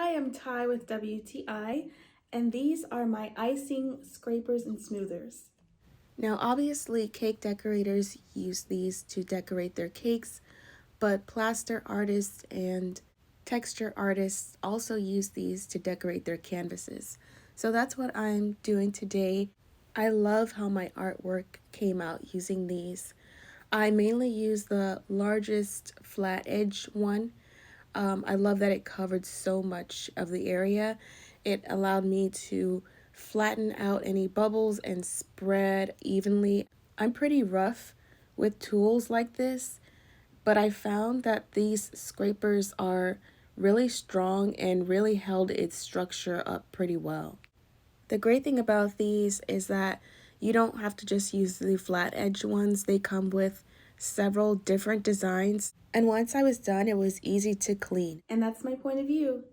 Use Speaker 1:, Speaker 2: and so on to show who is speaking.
Speaker 1: Hi, I'm Ty with WTI, and these are my icing scrapers and smoothers. Now, obviously, cake decorators use these to decorate their cakes, but plaster artists and texture artists also use these to decorate their canvases. So that's what I'm doing today. I love how my artwork came out using these. I mainly use the largest flat edge one. I love that it covered so much of the area. It allowed me to flatten out any bubbles and spread evenly. I'm pretty rough with tools like this, but I found that these scrapers are really strong and really held its structure up pretty well. The great thing about these is that you don't have to just use the flat edge ones. They come with several different designs. And once I was done, it was easy to clean. And that's my point of view.